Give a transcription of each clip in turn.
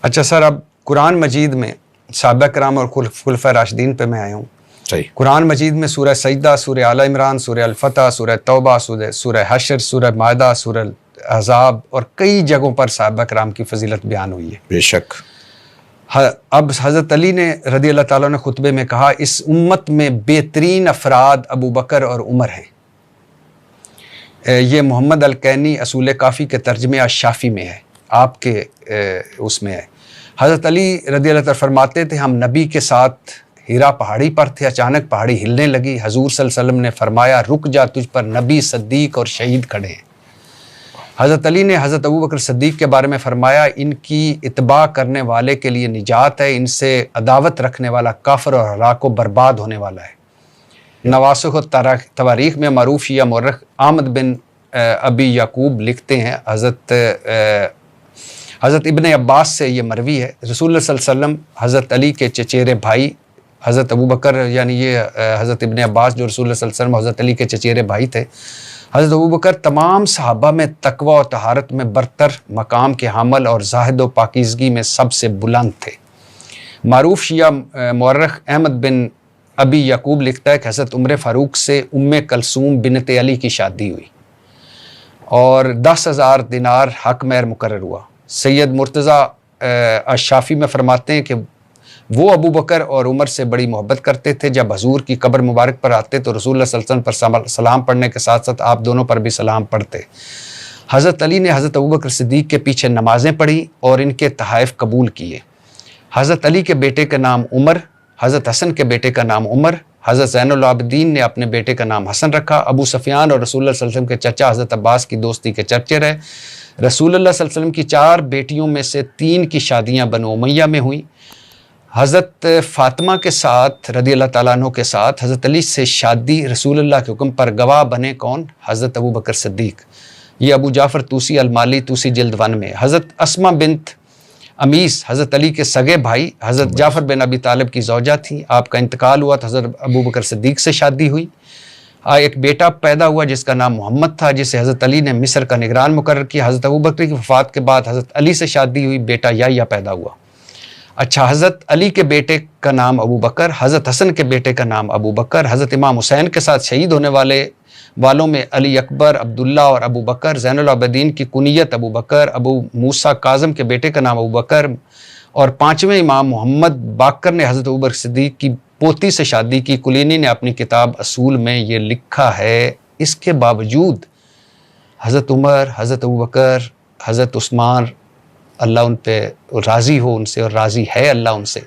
اچھا سر، اب قرآن مجید میں صحابہ کرام اور خلفائے راشدین پہ میں آیا ہوں. صحیح. قرآن مجید میں سورہ سجدہ، سورہ آل عمران، سورہ الفتح، سورہ توبہ، سورہ حشر، سورہ مائدہ، سورہ احزاب اور کئی جگہوں پر صحابہ کرام کی فضیلت بیان ہوئی ہے. بے شک. اب حضرت علی نے رضی اللہ تعالیٰ نے خطبے میں کہا اس امت میں بہترین افراد ابو بکر اور عمر ہیں. یہ محمد الکینی اصول کافی کے ترجمے الشافی میں ہے، آپ کے اس میں ہے. حضرت علی رضی اللہ تعالیٰ فرماتے تھے ہم نبی کے ساتھ ہیرا پہاڑی پر تھے، اچانک پہاڑی ہلنے لگی. حضور صلی اللہ علیہ وسلم نے فرمایا رک جا، تجھ پر نبی، صدیق اور شہید کھڑے ہیں. حضرت علی نے حضرت ابو بکر صدیق کے بارے میں فرمایا ان کی اتباع کرنے والے کے لیے نجات ہے، ان سے عداوت رکھنے والا کافر اور ہلاک و برباد ہونے والا ہے. نواسخ و تواریخ میں معروف شیعہ مورخ احمد بن ابی یعقوب لکھتے ہیں حضرت ابن عباس سے یہ مروی ہے، رسول اللہ صلی اللہ علیہ وسلم حضرت علی کے چچیرے بھائی حضرت ابو بکر، یعنی یہ حضرت ابن عباس جو رسول اللہ صلی اللہ علیہ وسلم حضرت علی کے چچیرے بھائی تھے، حضرت ابو بکر تمام صحابہ میں تقوی و طہارت میں برتر مقام کے حامل اور زاہد و پاکیزگی میں سب سے بلند تھے. معروف شیعہ مورخ احمد بن ابی یعقوب لکھتا ہے کہ حضرت عمر فاروق سے ام کلثوم بنت علی کی شادی ہوئی اور 10,000 دینار حق مہر مقرر ہوا. سید مرتضیٰ الشافی میں فرماتے ہیں کہ وہ ابو بکر اور عمر سے بڑی محبت کرتے تھے. جب حضور کی قبر مبارک پر آتے تو رسول اللہ صلی اللہ علیہ وسلم پر سلام پڑھنے کے ساتھ ساتھ آپ دونوں پر بھی سلام پڑھتے. حضرت علی نے حضرت ابو بکر صدیق کے پیچھے نمازیں پڑھی اور ان کے تحائف قبول کیے. حضرت علی کے بیٹے کا نام عمر، حضرت حسن کے بیٹے کا نام عمر، حضرت زین العابدین نے اپنے بیٹے کا نام حسن رکھا. ابو سفیان اور رسول اللہ صلی اللہ علیہ وسلم کے چچا حضرت عباس کی دوستی کے چرچے رہے. رسول اللہ صلی اللہ علیہ وسلم کی 4 بیٹیوں میں سے 3 کی شادیاں بنو امیہ میں ہوئیں. حضرت فاطمہ کے ساتھ رضی اللہ تعالیٰ عنہ کے ساتھ حضرت علی سے شادی رسول اللہ کے حکم پر گواہ بنے کون؟ حضرت ابو بکر صدیق. یہ ابو جعفر طوسی المالی طوسی جلد 1 میں. حضرت اسما بنت امیس حضرت علی کے سگے بھائی حضرت جعفر بن ابی طالب کی زوجہ تھیں. آپ کا انتقال ہوا تو حضرت ابو بکر صدیق سے شادی ہوئی. ایک بیٹا پیدا ہوا جس کا نام محمد تھا، جسے حضرت علی نے مصر کا نگران مقرر کیا. حضرت ابو بکر کی وفات کے بعد حضرت علی سے شادی ہوئی، بیٹا یحییٰ پیدا ہوا. اچھا، حضرت علی کے بیٹے کا نام ابو بکر، حضرت حسن کے بیٹے کا نام ابو بکر. حضرت امام حسین کے ساتھ شہید ہونے والوں میں علی اکبر، عبداللہ اور ابو بکر. زین العابدین کی کنیت ابو بکر. ابو موسیٰ کاظم کے بیٹے کا نام ابو بکر. اور 5ویں امام محمد باقر نے حضرت ابو بکر صدیق کی پوتی سے شادی کی. کلینی نے اپنی کتاب اصول میں یہ لکھا ہے اس کے باوجود حضرت عمر، حضرت ابو بکر، حضرت عثمان، اللہ ان پہ راضی ہو ان سے اور راضی ہے اللہ ان سے،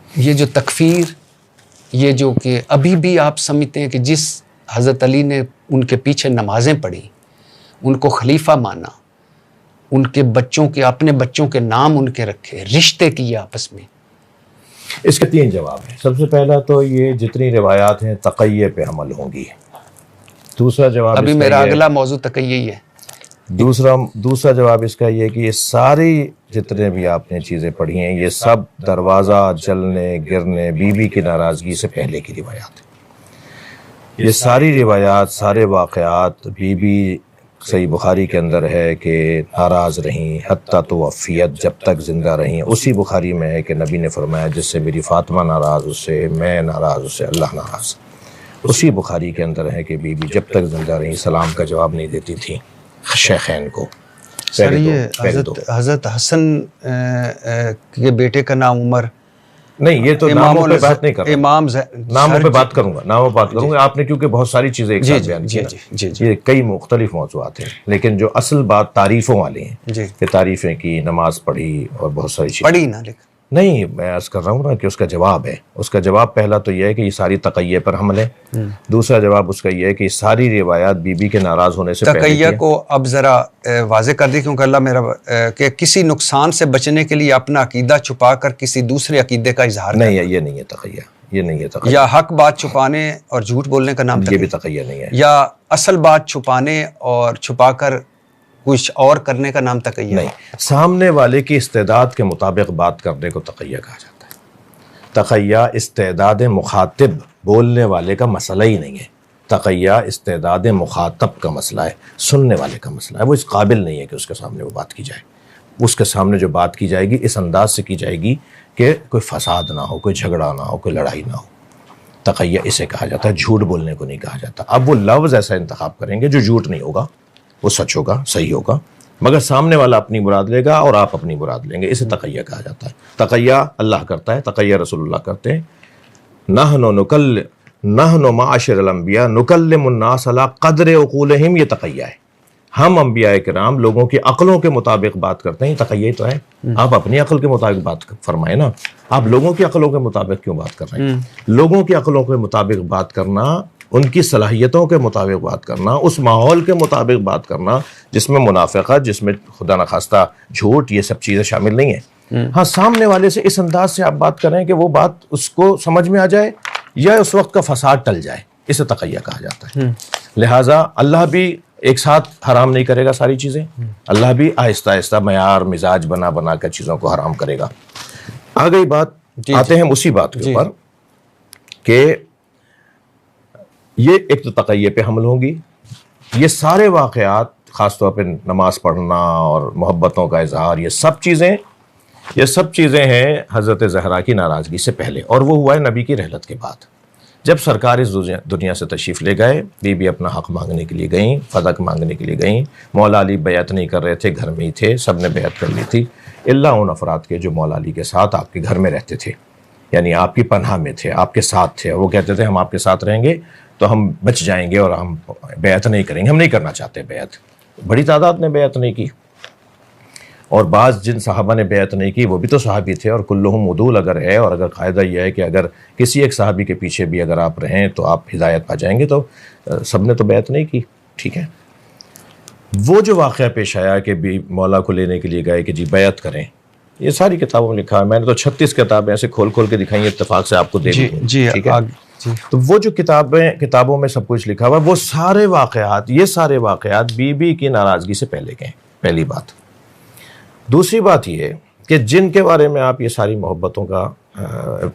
یہ جو تکفیر، یہ جو کہ ابھی بھی آپ سمجھتے ہیں کہ جس حضرت علی نے ان کے پیچھے نمازیں پڑھی، ان کو خلیفہ مانا، ان کے بچوں کے اپنے بچوں کے نام ان کے رکھے، رشتے کیے آپس میں. اس کے 3 جواب ہیں. سب سے پہلا تو یہ جتنی روایات ہیں تقیہ پہ عمل ہوں گی. دوسرا جواب ابھی میرا اگلا موضوع تقیہ ہی ہے. دوسرا جواب اس کا یہ کہ یہ ساری جتنے بھی آپ نے چیزیں پڑھی ہیں یہ سب دروازہ جلنے گرنے بی بی کی ناراضگی سے پہلے کی روایات ہیں. یہ ساری روایات، سارے واقعات بی بی صحیح بخاری کے اندر ہے کہ ناراض رہیں حتیٰ توفیت، جب تک زندہ رہیں. اسی بخاری میں ہے کہ نبی نے فرمایا جس سے میری فاطمہ ناراض اس سے میں ناراض، اس سے اللہ ناراض. اسی بخاری کے اندر ہے کہ بی بی جب تک زندہ رہیں سلام کا جواب نہیں دیتی تھی شیخین کو. سر یہ حضرت حسن کے بیٹے کا نام عمر نہیں، یہ تو ناموں پہ بات نہیں کر رہا، ناموں پہ بات کروں گا. آپ نے کیونکہ بہت ساری چیزیں ایک ساتھ بیان کی، یہ کئی مختلف موضوعات ہیں، لیکن جو اصل بات تعریفوں والی ہیں کہ تعریفیں کی، نماز پڑھی اور بہت ساری چیزیں پڑھی نا. لیکن نہیں، میں عرض کر رہا ہوں نا کہ اس کا جواب ہے. اس کا جواب پہلا تو یہ ہے کہ یہ ساری تقیہ پر حمل ہے. دوسرا جواب اس کا یہ ہے کہ یہ ساری روایات بی بی کے ناراض ہونے سے پہلے تقیہ کو اب ذرا واضح کر دی، کیونکہ اللہ میرا کہ کسی نقصان سے بچنے کے لیے اپنا عقیدہ چھپا کر کسی دوسرے عقیدے کا اظہار نہیں ہے. یہ نہیں ہے تقیہ، یہ نہیں ہے تقیہ. یا حق بات چھپانے اور جھوٹ بولنے کا نام یہ بھی تقیہ نہیں ہے. یا اصل بات چھپانے اور چھپا کر کچھ اور کرنے کا نام تقیہ نہیں. سامنے والے کی استعداد کے مطابق بات کرنے کو تقیہ کہا جاتا ہے. تقیہ استعداد مخاطب بولنے والے کا مسئلہ ہی نہیں ہے. تقیہ استعداد مخاطب کا مسئلہ ہے، سننے والے کا مسئلہ ہے. وہ اس قابل نہیں ہے کہ اس کے سامنے وہ بات کی جائے. اس کے سامنے جو بات کی جائے گی اس انداز سے کی جائے گی کہ کوئی فساد نہ ہو، کوئی جھگڑا نہ ہو، کوئی لڑائی نہ ہو۔ تقیہ اسے کہا جاتا ہے، جھوٹ بولنے کو نہیں کہا جاتا۔ اب وہ لفظ ایسا انتخاب کریں گے جو جھوٹ نہیں ہوگا، وہ سچ ہوگا، صحیح ہوگا، مگر سامنے والا اپنی مراد لے گا اور آپ اپنی مراد لیں گے، اسے تقیہ کہا جاتا ہے۔ تقیہ اللہ کرتا ہے، تقیہ رسول اللہ کرتے ہیں۔ نحن معاشر الانبیاء نکلم الناس علی قدر عقولہم، یہ تقیہ ہے۔ ہم انبیاء کرام لوگوں کی عقلوں کے مطابق بات کرتے ہیں، یہ تقیہ تو ہے۔ آپ اپنی عقل کے مطابق بات فرمائیں نا، آپ لوگوں کی عقلوں کے مطابق کیوں بات کر رہے ہیں؟ لوگوں کی عقلوں کے مطابق بات کرنا، ان کی صلاحیتوں کے مطابق بات کرنا، اس ماحول کے مطابق بات کرنا جس میں منافقت، جس میں خدا نخواستہ جھوٹ، یہ سب چیزیں شامل نہیں ہیں۔ ہاں، سامنے والے سے اس انداز سے آپ بات کریں کہ وہ بات اس کو سمجھ میں آ جائے یا اس وقت کا فساد ٹل جائے، اسے تقیہ کہا جاتا ہے۔ لہٰذا اللہ بھی ایک ساتھ حرام نہیں کرے گا ساری چیزیں، اللہ بھی آہستہ آہستہ معیار مزاج بنا بنا کر چیزوں کو حرام کرے گا۔ آ گئی بات، آتے ہیں اسی بات کے اوپر کہ یہ ایک تو تقیہ پہ حمل ہوں گی، یہ سارے واقعات خاص طور پہ نماز پڑھنا اور محبتوں کا اظہار، یہ سب چیزیں ہیں حضرت زہرا کی ناراضگی سے پہلے، اور وہ ہوا ہے نبی کی رحلت کے بعد۔ جب سرکار اس دنیا سے تشریف لے گئے، بی اپنا حق مانگنے کے لیے گئیں، فدق مانگنے کے لیے گئیں، مولا علی بیعت نہیں کر رہے تھے، گھر میں ہی تھے، سب نے بیعت کر لی تھی الا ان افراد کے جو مولا علی کے ساتھ آپ کے گھر میں رہتے تھے، یعنی آپ کی پناہ میں تھے، آپ کے ساتھ تھے، وہ کہتے تھے ہم آپ کے ساتھ رہیں گے تو ہم بچ جائیں گے اور ہم بیعت نہیں کریں گے، ہم نہیں کرنا چاہتے بیعت۔ بڑی تعداد نے بیعت نہیں کی، اور بعض جن صحابہ نے بیعت نہیں کی وہ بھی تو صحابی تھے، اور کلہم عدول اگر ہے، اور اگر قاعدہ یہ ہے کہ اگر کسی ایک صحابی کے پیچھے بھی اگر آپ رہیں تو آپ ہدایت پا جائیں گے، تو سب نے تو بیعت نہیں کی، ٹھیک ہے۔ وہ جو واقعہ پیش آیا کہ بھی مولا کو لینے کے لیے گئے کہ جی بیعت کریں، یہ ساری کتابوں میں لکھا ہے، میں نے تو 36 کتابیں ایسے کھول کھول کے دکھائی ہیں، اتفاق سے آپ کو دے دی، ٹھیک ہے۔ تو وہ جو کتابوں میں سب کچھ لکھا ہوا وہ سارے واقعات، یہ سارے واقعات بی کی ناراضگی سے پہلے کے ہیں، پہلی بات۔ دوسری بات یہ کہ جن کے بارے میں آپ یہ ساری محبتوں کا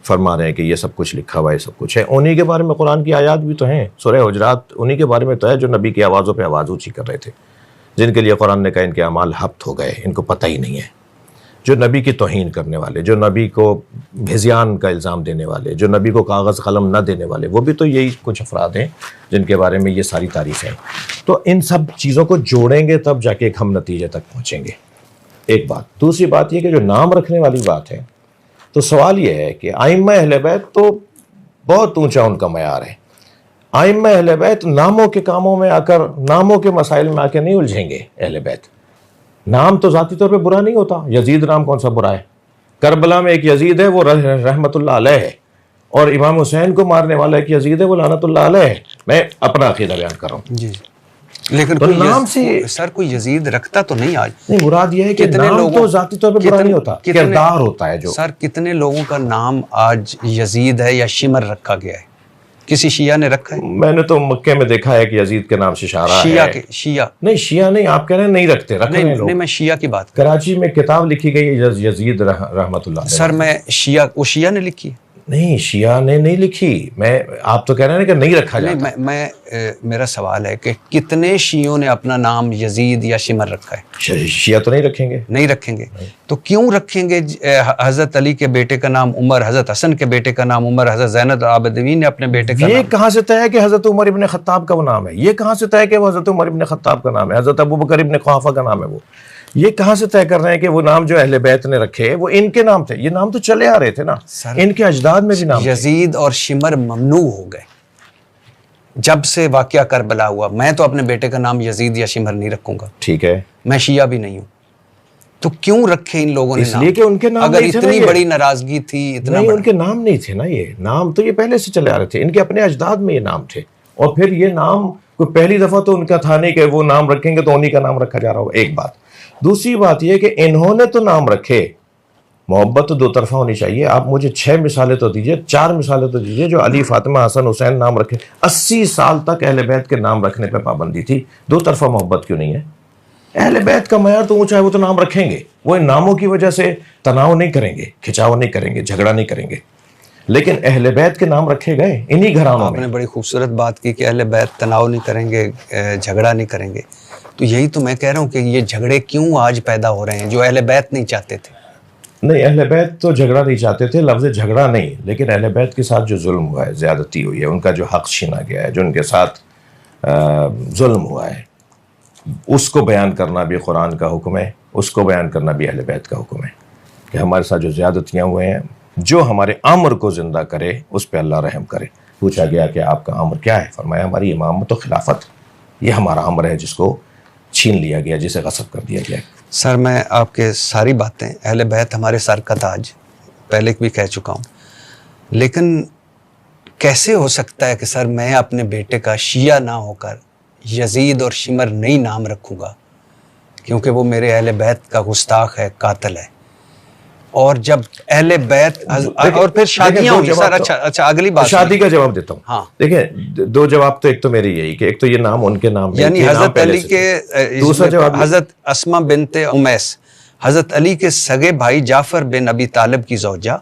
فرما رہے ہیں کہ یہ سب کچھ لکھا ہوا ہے، یہ سب کچھ ہے، انہی کے بارے میں قرآن کی آیات بھی تو ہیں، سورہ حجرات انہی کے بارے میں تو ہے جو نبی کی آوازوں پہ آواز اونچی کر رہے تھے، جن کے لیے قرآن نے کہا ان کے اعمال ہبط ہو گئے، ان کو پتہ ہی نہیں ہے، جو نبی کی توہین کرنے والے، جو نبی کو ہذیان کا الزام دینے والے، جو نبی کو کاغذ قلم نہ دینے والے، وہ بھی تو یہی کچھ افراد ہیں جن کے بارے میں یہ ساری تعریفیں ہیں۔ تو ان سب چیزوں کو جوڑیں گے تب جا کے ایک ہم نتیجے تک پہنچیں گے، ایک بات۔ دوسری بات یہ کہ جو نام رکھنے والی بات ہے، تو سوال یہ ہے کہ ائمہ اہل بیت تو بہت اونچا ان کا معیار ہے، ائمہ اہل بیت ناموں کے کاموں میں آ کر، ناموں کے مسائل میں آ کے نہیں الجھیں گے۔ اہل بیت نام تو ذاتی طور پہ برا نہیں ہوتا، یزید نام کون سا برا ہے؟ کربلا میں ایک یزید ہے، وہ رحمت اللہ علیہ ہے، اور امام حسین کو مارنے والا ایک یزید ہے، وہ لعنت اللہ علیہ ہے۔ میں اپنا عقیدہ بیان کر رہا ہوں جی، لیکن نام سے سر کوئی یزید رکھتا تو نہیں آج۔ نہیں، مراد یہ ہے کہ نام تو ذاتی طور پہ برا نہیں ہوتا، کردار ہوتا ہے جو۔ سر کتنے لوگوں کا نام آج یزید ہے یا شمر رکھا گیا ہے؟ کسی شیعہ نے رکھا ہے؟ میں نے تو مکے میں دیکھا ہے کہ یزید کے نام سے اشارہ ہے۔ شیعہ نہیں، شیعہ نہیں، آپ کہہ رہے ہیں نہیں رکھتے، رکھ رہے ہیں لوگ۔ نہیں، میں شیعہ کی بات کراچی میں کتاب لکھی گئی ہے یزید رحمت اللہ علیہ۔ سر میں شیعہ، وہ شیعہ نے لکھی؟ نہیں، شیعہ نے نہیں لکھی، آپ تو کہہ رہے ہیں کہ نہیں رکھا جاتا۔ میں میرا سوال ہے کہ کتنے شیعوں نے اپنا نام یزید یا شمر رکھا ہے؟ شیعہ تو نہیں رکھیں گے، نہیں رکھیں گے، تو کیوں رکھیں گے؟ حضرت علی کے بیٹے کا نام عمر، حضرت حسن کے بیٹے کا نام عمر، حضرت زین العابدین نے اپنے بیٹے کا نام۔ یہ کہاں سے طے ہے کہ حضرت عمر ابن خطاب کا وہ نام ہے؟ یہ کہاں سے طے ہے کہ وہ حضرت عمر ابن خطاب کا نام ہے؟ حضرت ابوبکر ابن قحافہ کا نام ہے وہ؟ یہ کہاں سے طے کر رہے ہیں کہ وہ نام جو اہل بیت نے رکھے وہ ان کے نام تھے؟ یہ نام تو چلے آ رہے تھے نا، ان کے اجداد میں بھی نام۔ یزید اور شمر ممنوع ہو گئے جب سے واقعہ کربلا ہوا۔ میں تو اپنے بیٹے کا نام یزید یا شمر نہیں رکھوں گا، ٹھیک ہے، میں شیعہ بھی نہیں ہوں، تو کیوں رکھے ان لوگوں نے اس لیے کہ ان کے نام اگر نہیں تھے نا، اتنی بڑی ناراضگی تھی، اتنا نہیں، ان کے نام نہیں تھے نا، یہ نام تو یہ پہلے سے چلے آ رہے تھے، ان کے اپنے اجداد میں یہ نام تھے، اور پھر یہ نام کوئی پہلی دفعہ تو ان کا تھا نہیں کہ وہ نام رکھیں گے تو انہی کا نام رکھا جا رہا ہوگا، ایک بات۔ دوسری بات یہ کہ انہوں نے تو نام رکھے، محبت تو دو طرفہ ہونی چاہیے۔ آپ مجھے 6 مثالیں تو دیجئے، 4 مثالیں تو دیجئے جو علی، فاطمہ، حسن، حسین نام رکھے۔ 80 سال تک اہل بیت کے نام رکھنے پہ پابندی تھی، دو طرفہ محبت کیوں نہیں ہے؟ اہل بیت کا معیار تو اونچا ہے، وہ تو نام رکھیں گے، وہ ان ناموں کی وجہ سے تناؤ نہیں کریں گے، کھچاؤ نہیں کریں گے، جھگڑا نہیں کریں گے، لیکن اہل بیت کے نام رکھے گئے انہی گھرانوں میں۔ آپ نے بڑی خوبصورت بات کی کہ اہل بیت تناؤ نہیں کریں گے، جھگڑا نہیں کریں گے، تو یہی تو میں کہہ رہا ہوں کہ یہ جھگڑے کیوں آج پیدا ہو رہے ہیں جو اہل بیت نہیں چاہتے تھے؟ نہیں، اہل بیت تو جھگڑا نہیں چاہتے تھے، لفظ جھگڑا نہیں، لیکن اہل بیت کے ساتھ جو ظلم ہوا ہے، زیادتی ہوئی ہے، ان کا جو حق چھینا گیا ہے، جو ان کے ساتھ ظلم ہوا ہے، اس کو بیان کرنا بھی قرآن کا حکم ہے، اس کو بیان کرنا بھی اہل بیت کا حکم ہے کہ ہمارے ساتھ جو زیادتیاں ہوئے ہیں، جو ہمارے امر کو زندہ کرے اس پہ اللہ رحم کرے۔ پوچھا گیا کہ آپ کا امر کیا ہے؟ فرمایا ہماری امامت و خلافت، یہ ہمارا امر ہے جس کو چھین لیا گیا، جسے غصب کر دیا گیا۔ سر میں آپ کے ساری باتیں، اہل بیت ہمارے سر کا تاج، پہلے بھی کہہ چکا ہوں، لیکن کیسے ہو سکتا ہے کہ سر میں اپنے بیٹے کا شیعہ نہ ہو کر یزید اور شمر نہیں نام رکھوں گا، کیونکہ وہ میرے اہل بیت کا گستاخ ہے، قاتل ہے؟ اور جب اہل بیت اور پھر شادیاں ہوئی سر، اچھا اگلی بات شادی کا جواب دیتا ہوں۔ ہاں دیکھیں، دو جواب تو، ایک تو میری یہی کہ ایک تو یہ نام ان کے نام میں، یعنی حضرت علی کے، دوسرا جواب حضرت اسما بنت امیس حضرت علی کے سگے بھائی جعفر بن ابی طالب کی زوجہ،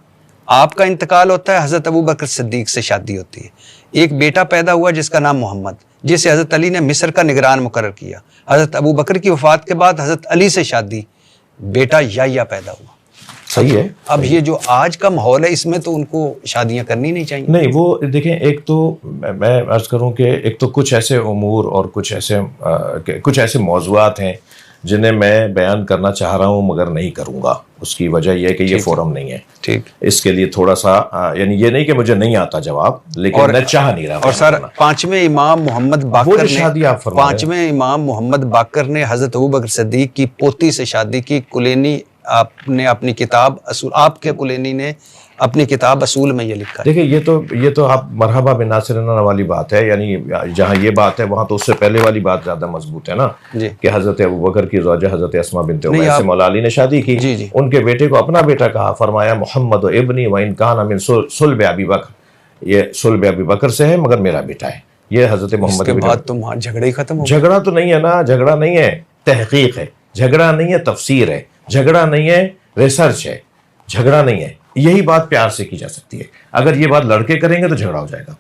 آپ کا انتقال ہوتا ہے، حضرت ابو بکر صدیق سے شادی ہوتی ہے، ایک بیٹا پیدا ہوا جس کا نام محمد، جسے حضرت علی نے مصر کا نگران مقرر کیا۔ حضرت ابو بکر کی وفات کے بعد حضرت علی سے شادی، بیٹا یحییٰ پیدا ہوا۔ صحیح ہے۔ اب یہ جو آج کا ماحول ہے، اس میں تو ان کو شادیاں کرنی نہیں چاہیے۔ نہیں، وہ دیکھیں، ایک تو میں عرض کروں کہ ایک تو کچھ ایسے امور اور کچھ ایسے موضوعات ہیں جنہیں میں بیان کرنا چاہ رہا ہوں مگر نہیں کروں گا، اس کی وجہ یہ ہے کہ یہ فورم نہیں ہے۔ ٹھیک، اس کے لیے تھوڑا سا، یعنی یہ نہیں کہ مجھے نہیں آتا جواب، لیکن میں چاہ نہیں رہا۔ اور سر پانچویں امام محمد باقر نے، پانچویں امام محمد باقر نے حضرت ابو بکر صدیق کی پوتی سے شادی کی۔ کلینی آپ نے اپنی کتاب اصول، آپ کے کلینی نے اپنی کتاب اصول میں یہ لکھا ہے۔ دیکھیں، یہ تو آپ مرحبا بناصرنا والی بات ہے، یعنی جہاں یہ بات ہے وہاں تو اس سے پہلے والی بات زیادہ مضبوط ہے نا، جی، کہ حضرت ابوبکر کی زوجہ حضرت اسما بنت امیس سے مولا علی نے شادی کی۔ جی جی، ان کے بیٹے کو اپنا بیٹا کہا، فرمایا محمد و ابنی و ان کان من صلب ابی بکر، یہ صلب ابی بکر سے ہے مگر میرا بیٹا ہے۔ یہ حضرت محمد کے بعد تو وہاں جھگڑے ہی ختم ہو گئے۔ جھگڑا تو نہیں ہے نا، جھگڑا نہیں ہے، تحقیق ہے، جھگڑا نہیں ہے، تفسیر ہے، جھگڑا نہیں ہے، ریسرچ ہے، جھگڑا نہیں ہے۔ یہی بات پیار سے کی جا سکتی ہے۔ اگر یہ بات لڑکے کریں گے تو جھگڑا ہو جائے گا۔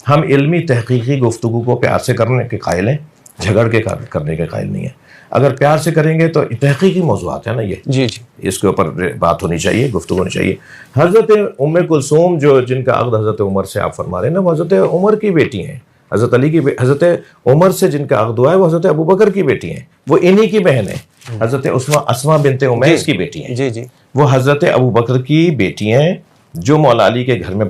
ہم علمی تحقیقی گفتگو کو پیار سے کرنے کے قائل ہیں، جھگڑ کے کرنے کے قائل نہیں ہیں۔ اگر پیار سے کریں گے تو تحقیقی موضوعات ہیں نا یہ، جی جی، اس کے اوپر بات ہونی چاہیے، گفتگو ہونی چاہیے۔ حضرت ام کلثوم جن کا عقد حضرت عمر سے آپ فرما رہے ہیں نا، وہ حضرت عمر کی بیٹی ہیں۔ حضرت علی کی حضرت عمر سے جن کا عقد ہوا ہے وہ حضرت ابوبکر کی بیٹی ہیں، وہ انہی کی بہن ہیں، حضرت اسما بنت امیس کی بیٹی ہیں۔ جی جی، وہ حضرت ابوبکر کی بیٹی ہیں جو مولا علی کے گھر میں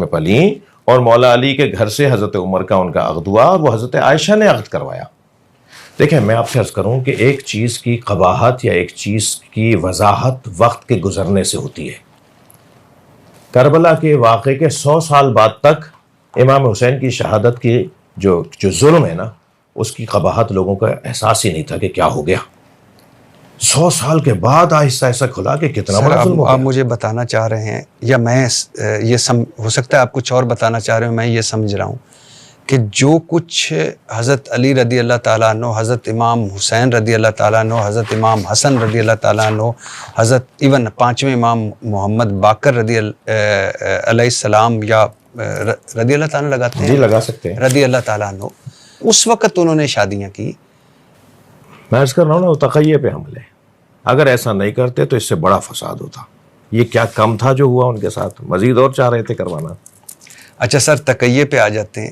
پلیں، اور مولا علی کے گھر سے حضرت عمر کا ان کا عقد ہوا، اور وہ حضرت عائشہ نے عقد کروایا۔ دیکھیں، میں آپ سے عرض کروں کہ ایک چیز کی قباحت یا ایک چیز کی وضاحت وقت کے گزرنے سے ہوتی ہے۔ کربلا کے واقعے کے 100 سال بعد تک امام حسین کی شہادت کی جو ظلم ہے نا، اس کی قباحت لوگوں کا احساس ہی نہیں تھا کہ کیا ہو گیا۔ 100 سال کے بعد آہستہ آہستہ کھلا کہ کتنا بڑا ظلم ہو گیا۔ آپ مجھے بتانا چاہ رہے ہیں، یا میں یہ ہو سکتا ہے آپ کچھ اور بتانا چاہ رہے ہوں، میں یہ سمجھ رہا ہوں کہ جو کچھ حضرت علی رضی اللہ تعالیٰ عنہ، حضرت امام حسین رضی اللہ تعالیٰ عنہ، حضرت امام حسن رضی اللہ تعالیٰ عنہ، حضرت ایون پانچویں امام محمد باقر علیہ السلام، یا رضی اللہ تعالیٰ لگاتے ہیں؟ جی، لگا سکتے ہیں، رضی اللہ تعالیٰ عنہ، اس وقت انہوں نے شادیاں کی۔ میں عرض کر رہا ہوں نا، وہ تقیہ پہ حمل ہے۔ اگر ایسا نہیں کرتے تو اس سے بڑا فساد ہوتا۔ یہ کیا کم تھا جو ہوا ان کے ساتھ؟ مزید اور چاہ رہے تھے کروانا۔ اچھا سر، تقیہ پہ آ جاتے ہیں۔